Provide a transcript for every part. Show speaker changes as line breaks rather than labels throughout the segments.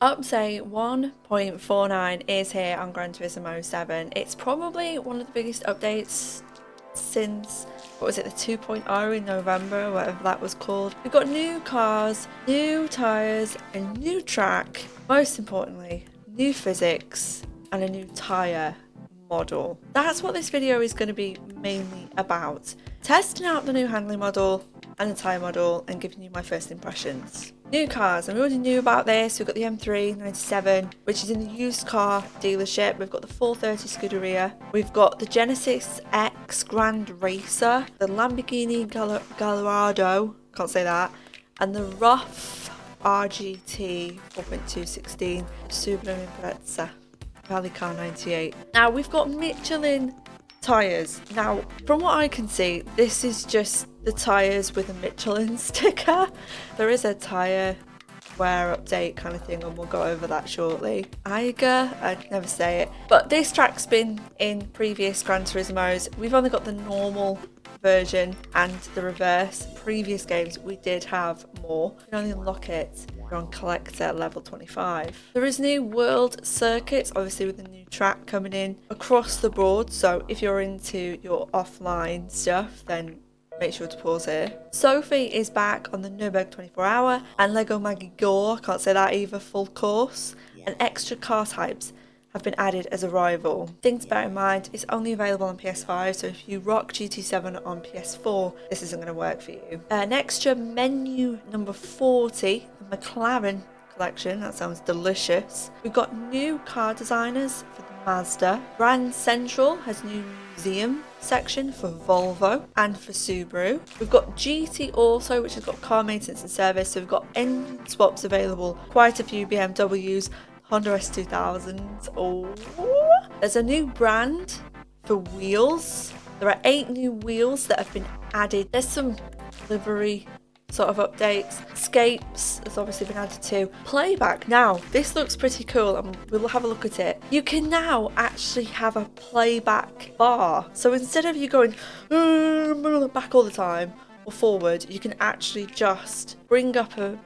Update 1.49 is here on Gran Turismo 7. It's probably one of the biggest updates since, what was it, the 2.0 in November, whatever that was called. We've got new cars, new tyres, a new track, most importantly, new physics, and a new tyre model. That's what this video is going to be mainly about. Testing out the new handling model and the tyre model and giving you my first impressions. New cars, and we already knew about this. We've got the M3 97, which is in the used car dealership. We've got the 430 Scuderia. We've got the Genesis X Grand Racer, the Lamborghini Gallardo, can't say that, and the Rough RGT 4.216 Subaru Impreza Rally Car 98. Now we've got Michelin tyres. Now, from what I can see, this is just the tyres with a Michelin sticker. There is a tyre wear update kind of thing, and we'll go over that shortly. Eiger, I can never say it. But this track's been in previous Gran Turismos. We've only got the normal version and the reverse. Previous games we did have more. You can only unlock it on collector level 25. There is new world circuits, obviously with the new track coming in across the board. So if you're into your offline stuff, then make sure to pause here. Sophie is back on the Nürburgring 24 hour and Lego Maggie Gore, can't say that either, full course. And extra car types have been added as a rival. Thing to bear in mind, it's only available on PS5, so if you rock GT7 on PS4, this isn't going to work for you. An extra menu number 40, the McLaren collection, that sounds delicious. We've got new car designers for the Mazda. Brand Central has new museum section for Volvo and for Subaru. We've got GT also, which has got car maintenance and service, so we've got engine swaps available, quite a few BMWs, Honda S2000s. Oh, there's a new brand for wheels. There are 8 new wheels that have been added. There's some livery sort of updates. Scapes has obviously been added to. Playback. Now, this looks pretty cool and we'll have a look at it. You can now actually have a playback bar. So instead of you going back all the time or forward, you can actually just bring up a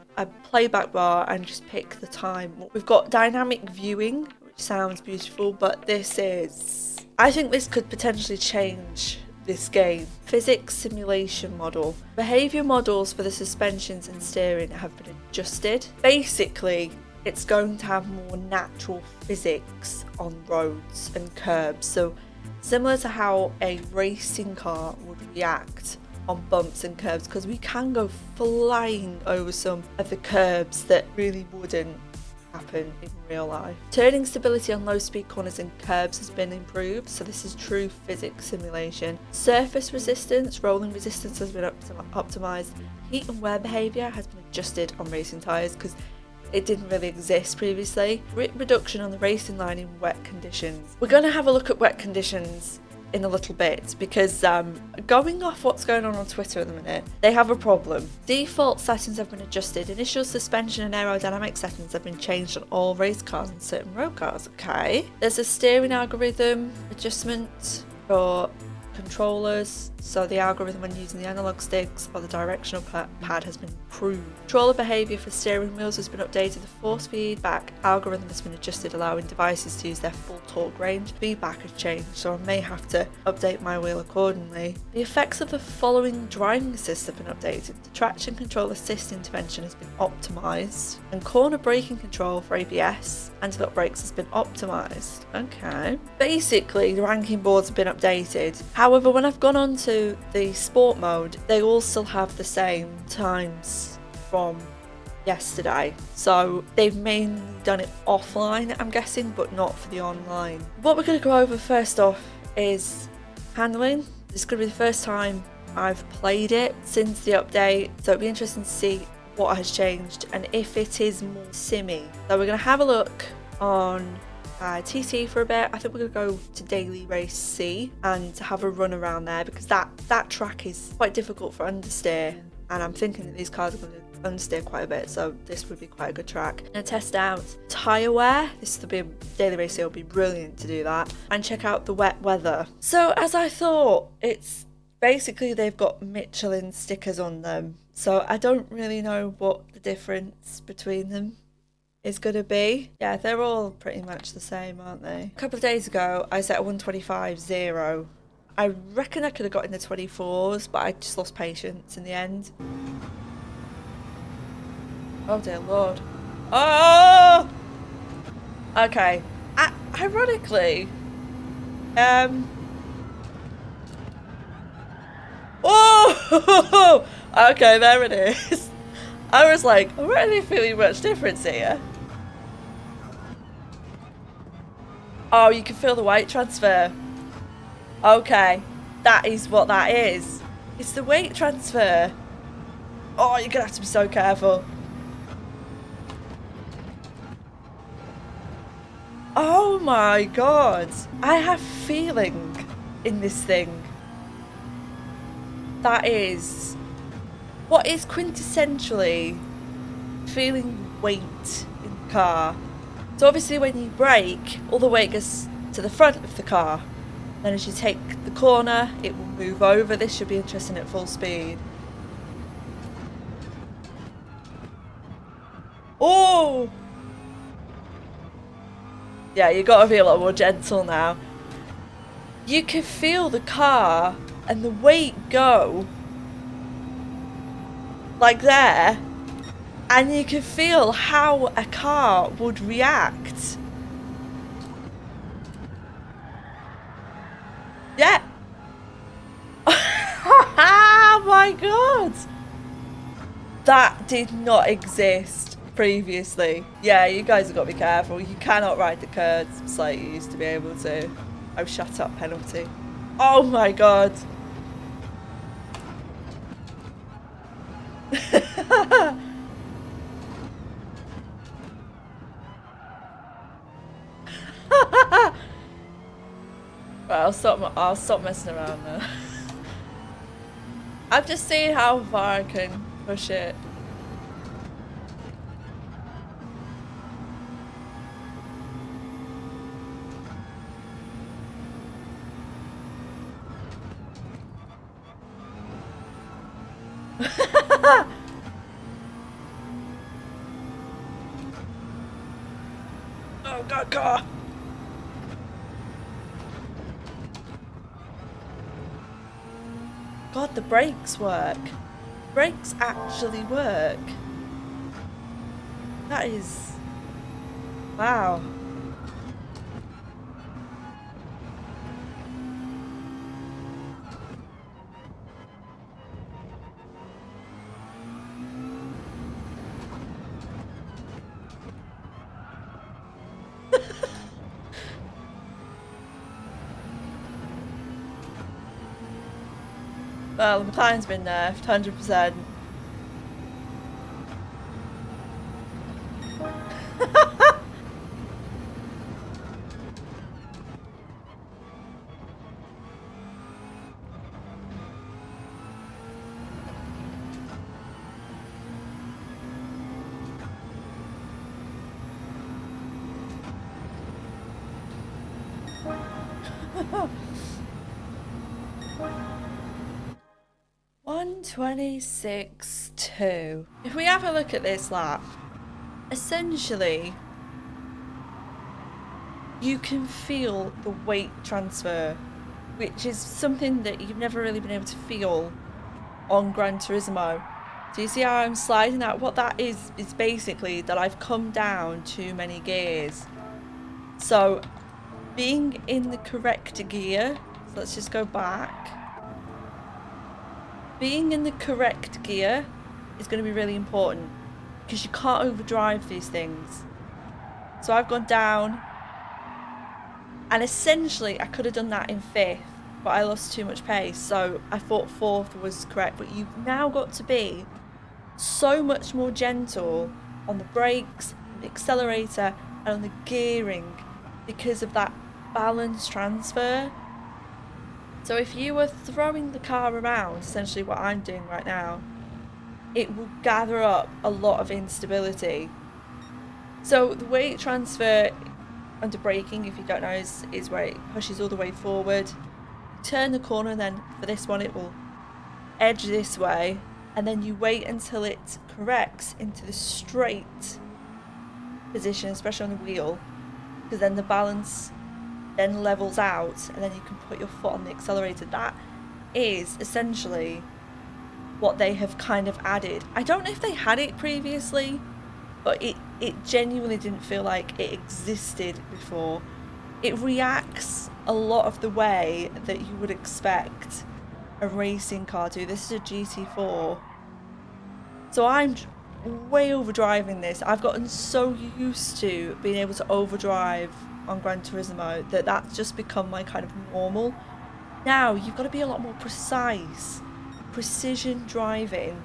playback bar and just pick the time. We've got dynamic viewing, which sounds beautiful, but I think this could potentially change this game. Physics simulation model. Behaviour models for the suspensions and steering have been adjusted. Basically, it's going to have more natural physics on roads and curbs. So similar to how a racing car would react on bumps and curbs, because we can go flying over some of the curbs that really wouldn't happen in real life. Turning stability on low speed corners and curbs has been improved, so this is true physics simulation. Surface resistance, rolling resistance has been optimized. Heat and wear behavior has been adjusted on racing tires because it didn't really exist previously. Grip reduction on the racing line in wet conditions. We're going to have a look at wet conditions in a little bit because going off what's going on Twitter at the minute, they have a problem. Default settings have been adjusted. Initial suspension and aerodynamic settings have been changed on all race cars and certain road cars. Okay. There's a steering algorithm adjustment for controllers, so the algorithm when using the analog sticks or the directional pad has been improved. Controller behaviour for steering wheels has been updated. The force feedback algorithm has been adjusted, allowing devices to use their full torque range. Feedback has changed, so I may have to update my wheel accordingly. The effects of the following driving assist have been updated. The traction control assist intervention has been optimised, and corner braking control for ABS anti-lock brakes has been optimised. Okay. Basically, the ranking boards have been updated. However, when I've gone on to the sport mode, they all still have the same times from yesterday. So they've mainly done it offline, I'm guessing, but not for the online. What we're going to go over first off is handling. This is going to be the first time I've played it since the update, so it'll be interesting to see what has changed and if it is more simmy. So we're going to have a look on TT for a bit. I think we're going to go to Daily Race C and have a run around there because that track is quite difficult for understeer, and I'm thinking that these cars are going to understeer quite a bit, so this would be quite a good track. I'm going to test out tyre wear. This will be Daily Race C, will be brilliant to do that, and check out the wet weather. So as I thought, it's basically they've got Michelin stickers on them, so I don't really know what the difference between them is going to be. Yeah, they're all pretty much the same, aren't they? A couple of days ago, I set a 125.0. I reckon I could have got in the 24s, but I just lost patience in the end. Oh dear Lord. Oh! Okay. Ironically, oh! Okay, there it is. I was like, I'm not really feeling much difference here. Oh, you can feel the weight transfer. Okay, that is what that is. It's the weight transfer. Oh, you're gonna have to be so careful. Oh my god. I have feeling in this thing. That is what is quintessentially feeling weight in the car. So obviously when you brake, all the weight goes to the front of the car. Then as you take the corner, it will move over. This should be interesting at full speed. Oh! Yeah, you gotta be a lot more gentle now. You can feel the car and the weight go like there, and you can feel how a car would react. Yeah. Oh my god! That did not exist previously. Yeah, you guys have got to be careful. You cannot ride the curbs like you used to be able to. Oh, shut up, penalty. Oh my god. Right, I'll stop messing around now. I've just seen how far I can push it. Oh god, car! God, the brakes work. Brakes actually work. That is... wow. Well, the McLaren's been nerfed, 100%. $126.2. If we have a look at this lap, essentially you can feel the weight transfer, which is something that you've never really been able to feel on Gran Turismo. Do you see how I'm sliding out? What that is basically that I've come down too many gears. So being in the correct gear, so let's just go back. Being in the correct gear is going to be really important because you can't overdrive these things. So I've gone down, and essentially I could have done that in 5th, but I lost too much pace, so I thought 4th was correct. But you've now got to be so much more gentle on the brakes, the accelerator, and on the gearing because of that balance transfer. So if you were throwing the car around, essentially what I'm doing right now, it will gather up a lot of instability. So the weight transfer under braking, if you don't know, is where it pushes all the way forward. Turn the corner, and then for this one it will edge this way, and then you wait until it corrects into the straight position, especially on the wheel, because then the balance then levels out and then you can put your foot on the accelerator. That is essentially what they have kind of added. I don't know if they had it previously, but it genuinely didn't feel like it existed before. It reacts a lot of the way that you would expect a racing car to. This is a GT4. So I'm way overdriving this. I've gotten so used to being able to overdrive on Gran Turismo that that's just become my kind of normal. Now you've got to be a lot more precise. Precision driving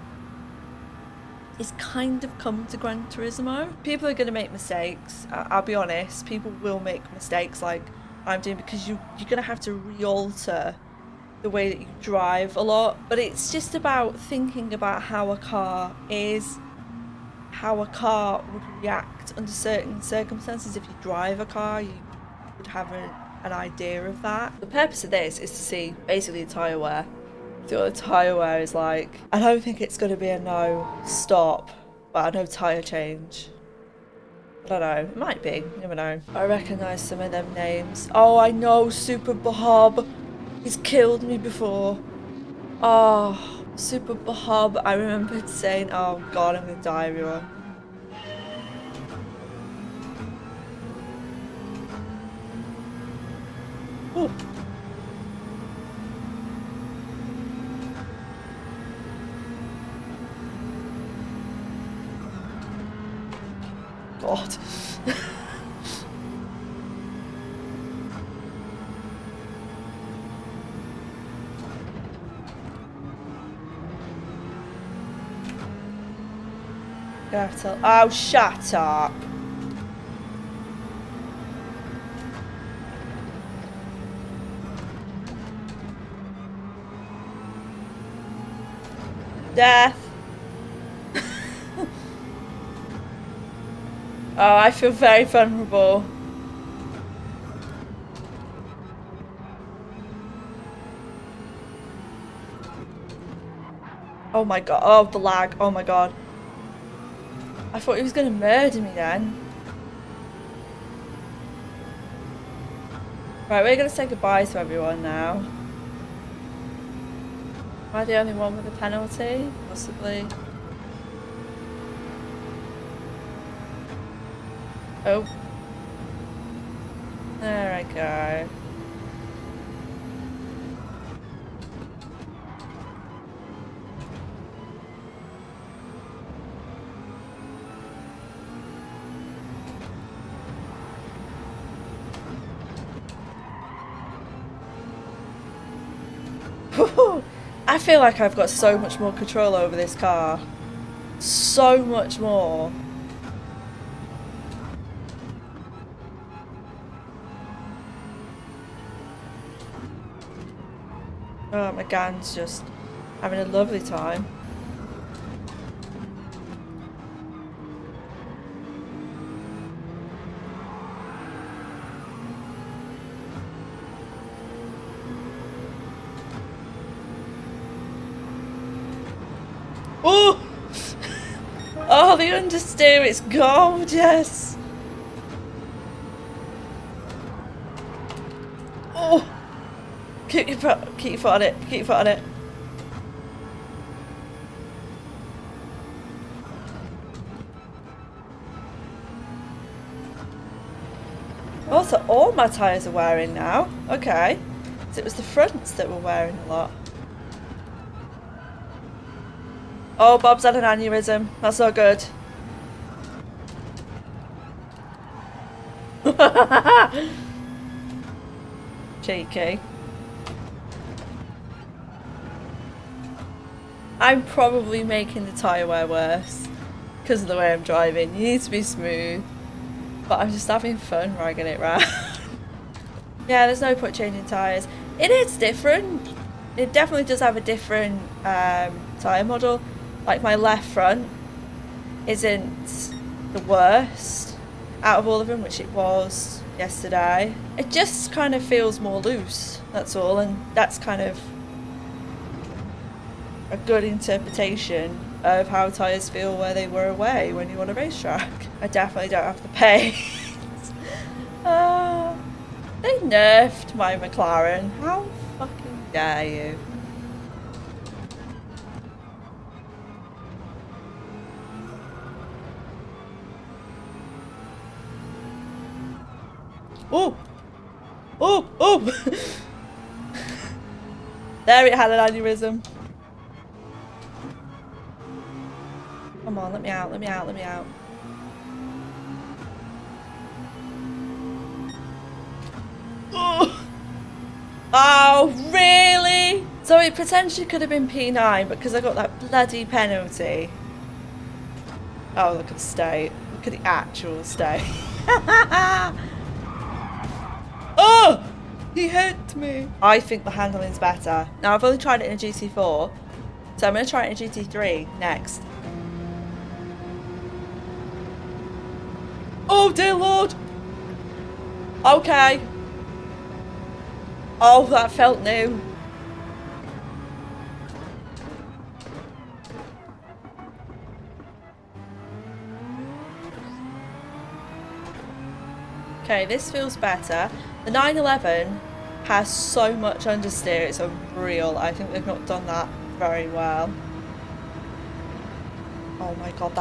is kind of come to Gran Turismo. People are going to make mistakes. I'll be honest, people will make mistakes like I'm doing, because you're going to have to re-alter the way that you drive a lot. But it's just about thinking about how a car is, how a car would react under certain circumstances. If you drive a car, you would have an idea of that. The purpose of this is to see basically the tyre wear. See what the tyre wear is like. I don't think it's going to be a no stop, but a no tyre change. I don't know, it might be, you never know. I recognise some of them names. Oh, I know Super Bob. He's killed me before. Oh, Super Bob. I remembered saying, oh god, I'm gonna die, everyone. Ooh. God. Oh, shut up. Death. Oh, I feel very vulnerable. Oh my god. Oh, the lag. Oh my god. I thought he was going to murder me then. Right, we're going to say goodbye to everyone now. Am I the only one with a penalty? Possibly. Oh. There I go. I feel like I've got so much more control over this car. So much more. Oh, my Gan's just having a lovely time. Oh! Oh, the understeer, it's gorgeous! Oh! Keep your foot on it, keep your foot on it. Also, all my tyres are wearing now. Okay. So it was the fronts that were wearing a lot. Oh, Bob's had an aneurysm. That's not good. Cheeky. I'm probably making the tyre wear worse because of the way I'm driving. You need to be smooth. But I'm just having fun ragging it round. Yeah, there's no point changing tyres. It is different. It definitely does have a different tyre model. Like my left front isn't the worst out of all of them, which it was yesterday. It just kind of feels more loose, that's all, and that's kind of a good interpretation of how tyres feel where they were away when you're on a racetrack. I definitely don't have the pace. They nerfed my McLaren. How fucking dare you? Oh! Oh! Oh! There it had an aneurysm. Come on, let me out, let me out, let me out. Oh, oh really? So it potentially could have been P9, but because I got that bloody penalty. Oh, look at the state. Look at the actual state. Oh! He hit me. I think the handling's better. Now, I've only tried it in a GT4, so I'm going to try it in a GT3 next. Oh, dear Lord. Okay. Oh, that felt new. Okay, this feels better. The 911 has so much understeer, it's unreal. I think they've not done that very well. Oh my god,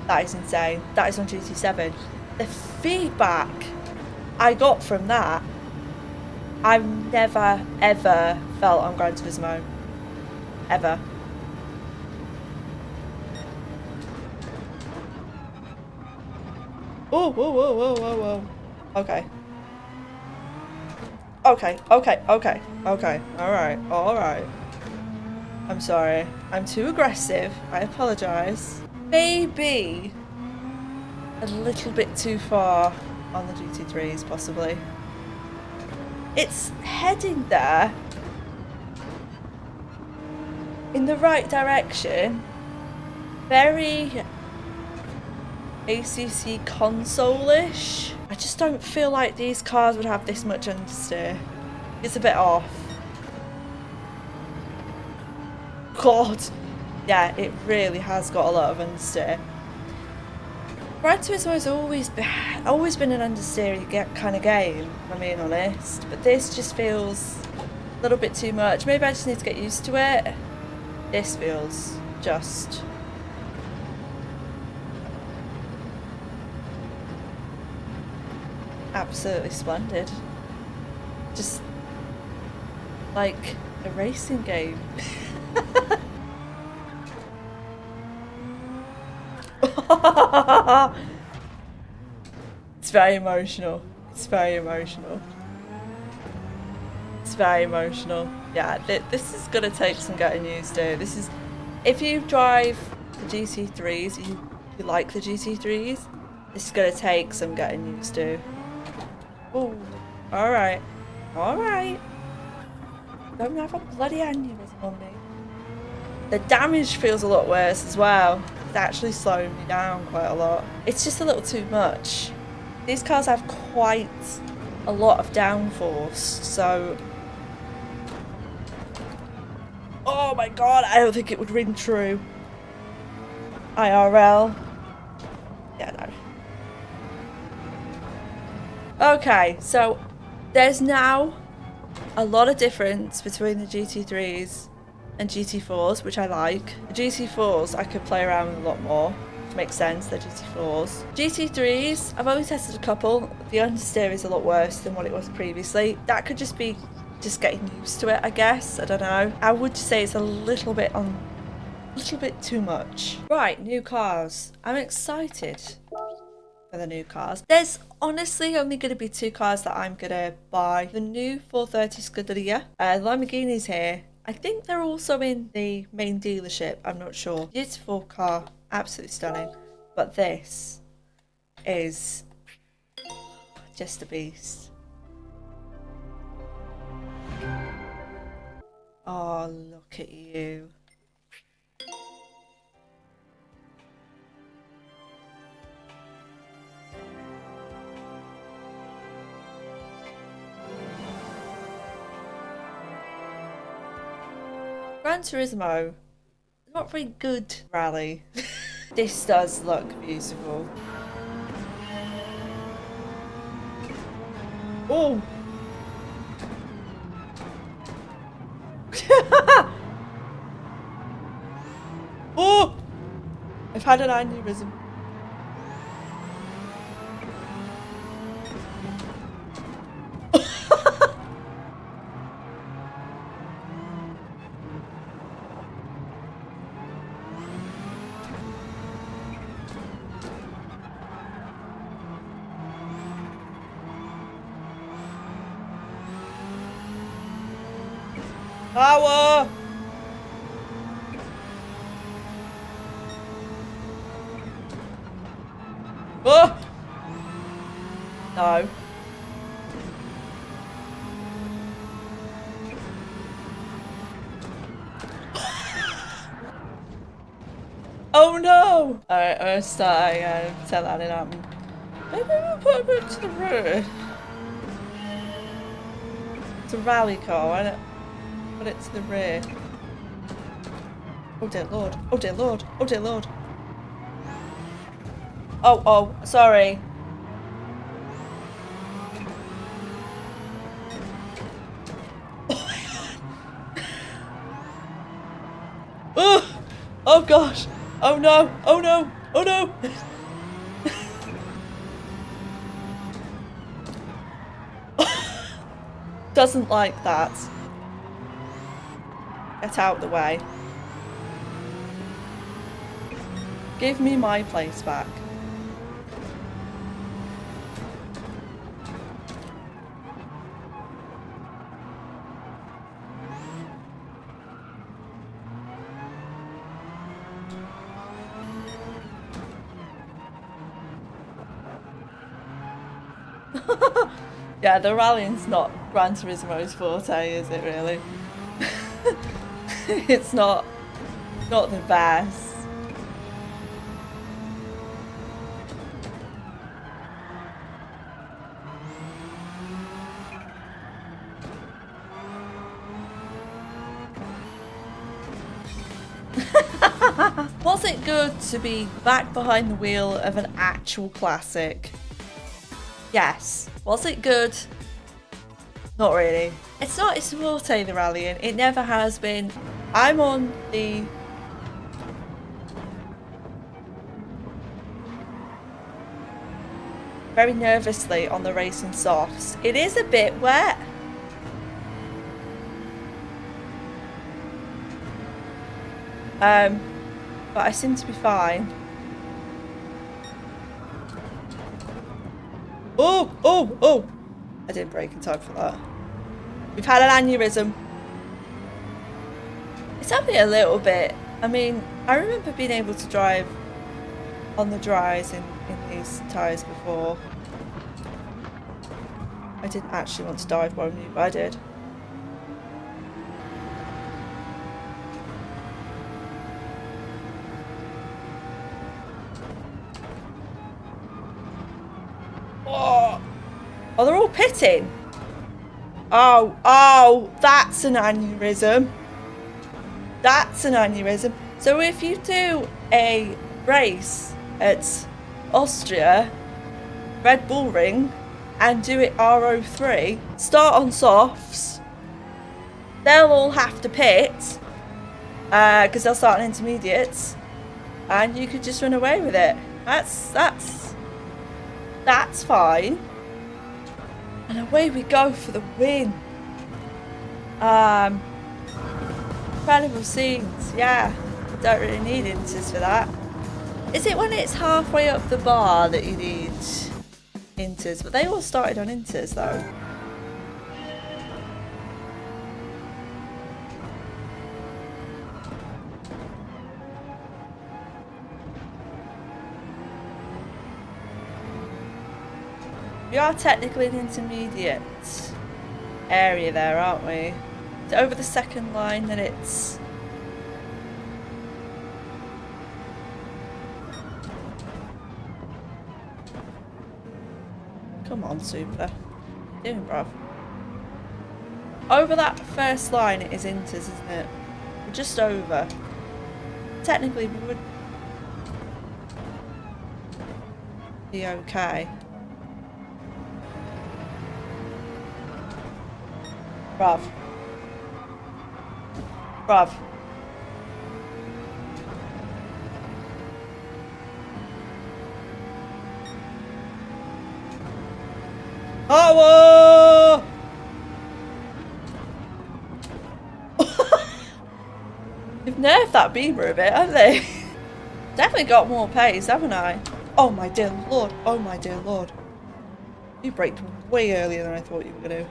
that is insane. That is on GT7. The feedback I got from that, I've never ever felt on Gran Turismo. Ever. Oh, whoa, whoa, whoa, whoa, whoa. Okay. Okay, okay, okay, okay. Alright, alright. I'm sorry. I'm too aggressive. I apologise. Maybe a little bit too far on the GT3s, possibly. It's heading there in the right direction. Very ACC console-ish. I just don't feel like these cars would have this much understeer. It's a bit off. God. Yeah, it really has got a lot of understeer. Gran Turismo has always been an understeer kind of game, if I'm being honest. But this just feels a little bit too much. Maybe I just need to get used to it. This feels just... absolutely splendid. Just like a racing game. It's very emotional. It's very emotional. It's very emotional. Yeah, this is gonna take some getting used to. This is, if you drive the GT3s, you like the GT3s, this is gonna take some getting used to. Oh, alright. Alright. Don't have a bloody aneurysm on me. The damage feels a lot worse as well. It's actually slowing me down quite a lot. It's just a little too much. These cars have quite a lot of downforce, so... oh my god, I don't think it would ring true. IRL. Yeah, no. Okay, so there's now a lot of difference between the GT3s and GT4s, which I like. The GT4s I could play around with a lot more, which makes sense, they're GT4s. GT3s, I've only tested a couple. The understeer is a lot worse than what it was previously. That could just be getting used to it, I guess. I don't know. I would say it's a little bit too much. Right, new cars. I'm excited for the new cars. There's honestly only going to be two cars that I'm going to buy. The new 430 Scuderia. Lamborghini's here. I think they're also in the main dealership. I'm not sure. Beautiful car. Absolutely stunning. But this is just a beast. Oh, look at you. Gran Turismo Not very good rally. This does look beautiful. Oh! Oh! I've had an aneurysm. Power! Oh! No. Oh no! Alright, I'm gonna start again. Pretend that didn't happen. Maybe we'll put him to the rear. It's a rally car, why not put it to the rear? Oh dear lord. Oh dear lord. Oh dear lord. Oh, sorry. Oh! Oh gosh! Oh no! Oh no! Oh no! Doesn't like that. Get out of the way. Give me my place back. Yeah, the rallying's not Gran Turismo's forte, is it really? It's not the best. Was it good to be back behind the wheel of an actual classic? Yes. Was it good? Not really. It's not its forte, the rallying. It never has been. I'm on the... very nervously on the racing softs. It is a bit wet. But I seem to be fine. Oh! I didn't brake in time for that. We've had an aneurysm. It's only a little bit. I mean, I remember being able to drive on the dries in these tyres before. I didn't actually want to dive bomb you, but I did. Oh, they're all pitting. Oh, that's an aneurysm. That's an aneurysm. So if you do a race at Austria, Red Bull Ring, and do it RO3, start on softs, they'll all have to pit, because they'll start on intermediates, and you could just run away with it. That's fine. And away we go for the win. Incredible scenes, yeah. Don't really need inters for that. Is it when it's halfway up the bar that you need inters? But they all started on inters though. We are technically an intermediate area there, aren't we? Is it over the second line that it's... Come on, Super. What are you doing, bruv? Over that first line it is inters, isn't it? We're just over. technically we would be okay. Bruv. Bruv. Oh! They've nerfed that beamer a bit, haven't they? Definitely got more pace, haven't I? Oh my dear lord. Oh my dear lord. You braked way earlier than I thought you were going to.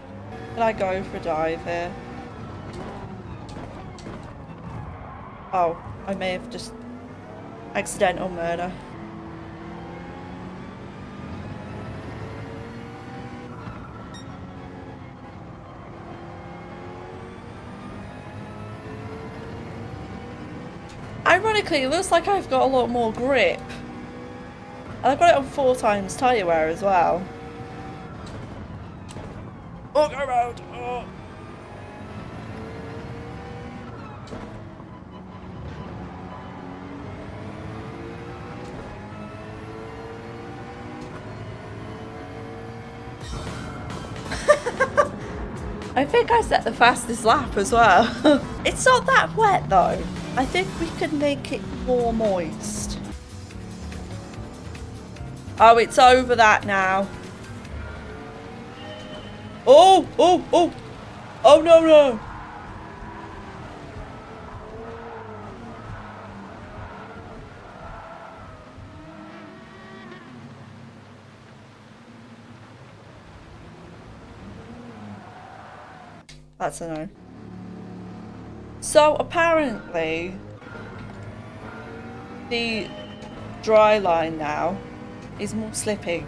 Did I go for a dive here? Oh, I may have just accidental murder. Ironically, it looks like I've got a lot more grip. And I've got it on 4 times tyre wear as well. Oh, go around! Oh. I think I set the fastest lap as well. It's not that wet though. I think we could make it more moist. Oh, it's over that now. Oh, oh, oh. Oh, no, no. That's a no. So apparently the dry line now is more slippy.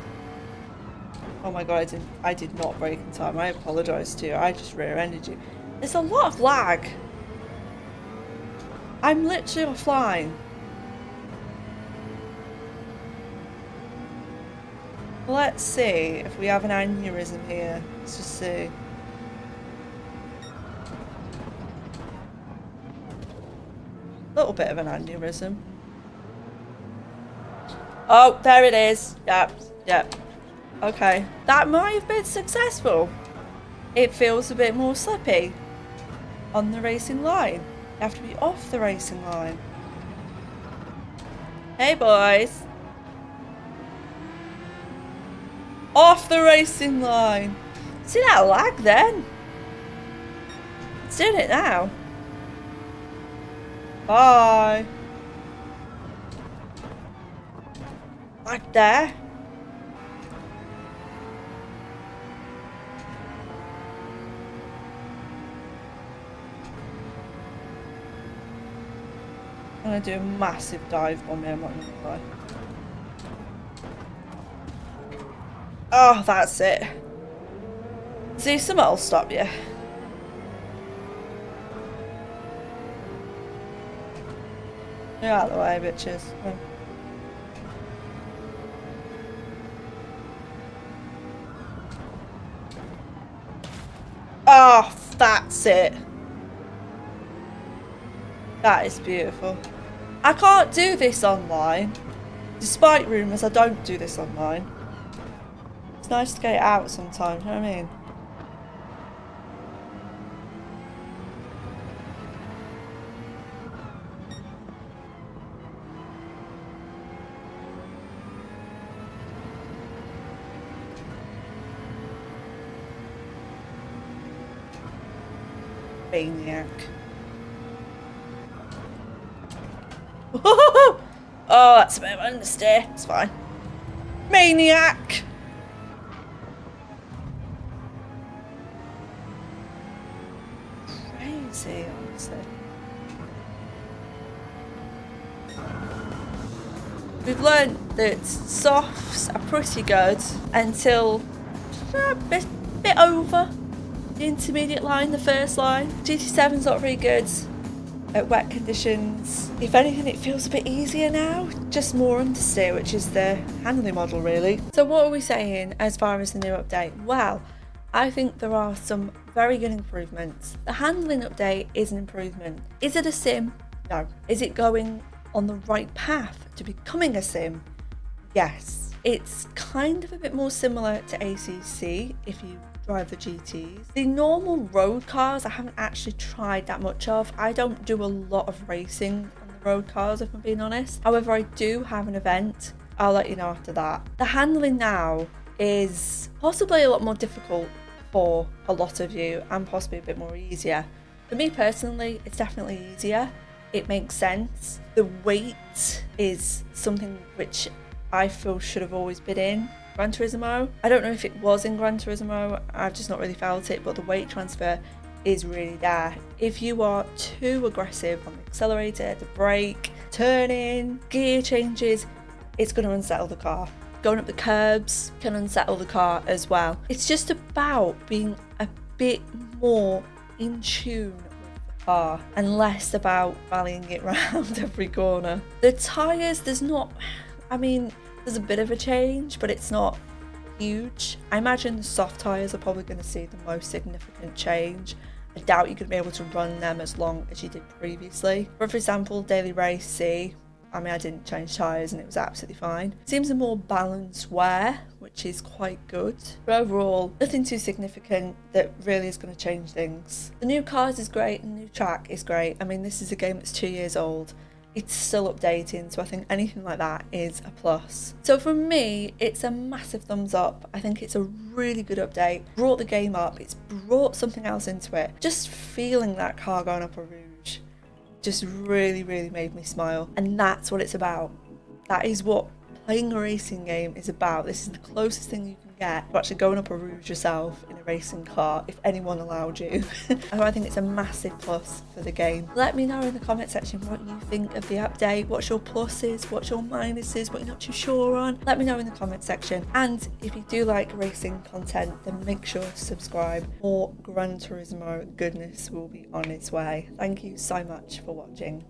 Oh my god, I did not brake in time. I apologise to you. I just rear-ended you. There's a lot of lag. I'm literally offline. Let's see if we have an aneurysm here. Let's just see. Little bit of an aneurysm. Oh, there it is. Yep, yep. Okay, that might have been successful. It feels a bit more slippy on the racing line. You have to be off the racing line. Hey boys. Off the racing line. See that lag then? It's doing it now. Bye. Like there. I'm gonna do a massive dive bomb here, I'm not gonna lie. Oh, that's it. See, something will stop you. Get out of the way, bitches. Oh, that's it. That is beautiful. I can't do this online. Despite rumours, I don't do this online. It's nice to get it out sometimes, you know what I mean? Maniac. Oh, that's a bit of an understeer. It's fine. Maniac. Crazy, honestly. We've learned that softs are pretty good until a bit over the intermediate line, the first line. GT7's not very good at wet conditions. If anything, it feels a bit easier now, just more understeer, which is the handling model really. So what are we saying as far as the new update? Well, I think there are some very good improvements. The handling update is an improvement. Is it a sim? No. Is it going on the right path to becoming a sim? Yes. It's kind of a bit more similar to ACC if you drive the GTs. The normal road cars I haven't actually tried that much of. I don't do a lot of racing on the road cars if I'm being honest. However, I do have an event. I'll let you know after that. The handling now is possibly a lot more difficult for a lot of you and possibly a bit more easier. For me personally, it's definitely easier. It makes sense. The weight is something which I feel should have always been in Gran Turismo. I don't know if it was in Gran Turismo, I've just not really felt it, but the weight transfer is really there. If you are too aggressive on the accelerator, the brake, turning, gear changes, it's going to unsettle the car. Going up the curbs can unsettle the car as well. It's just about being a bit more in tune with the car and less about rallying it round every corner. The tyres, there's a bit of a change, but it's not huge. I imagine the soft tyres are probably going to see the most significant change. I doubt you're going to be able to run them as long as you did previously. For example, Daily Race C, I didn't change tyres and it was absolutely fine. Seems a more balanced wear, which is quite good. But overall, nothing too significant that really is going to change things. The new cars is great, the new track is great. This is a game that's 2 years old. It's still updating, so I think anything like that is a plus. So for me, it's a massive thumbs up. I think it's a really good update. Brought the game up, it's brought something else into it. Just feeling that car going up a Rouge just really made me smile, and that's what it's about. That is what playing a racing game is about. This is the closest thing you can get to actually going up a Rouge yourself in a racing car, if anyone allowed you. And I think it's a massive plus for the game. Let me know in the comment section what you think of the update, what's your pluses, what's your minuses, what you're not too sure on. Let me know in the comment section, and if you do like racing content, then make sure to subscribe. More Gran Turismo goodness will be on its way. Thank you so much for watching.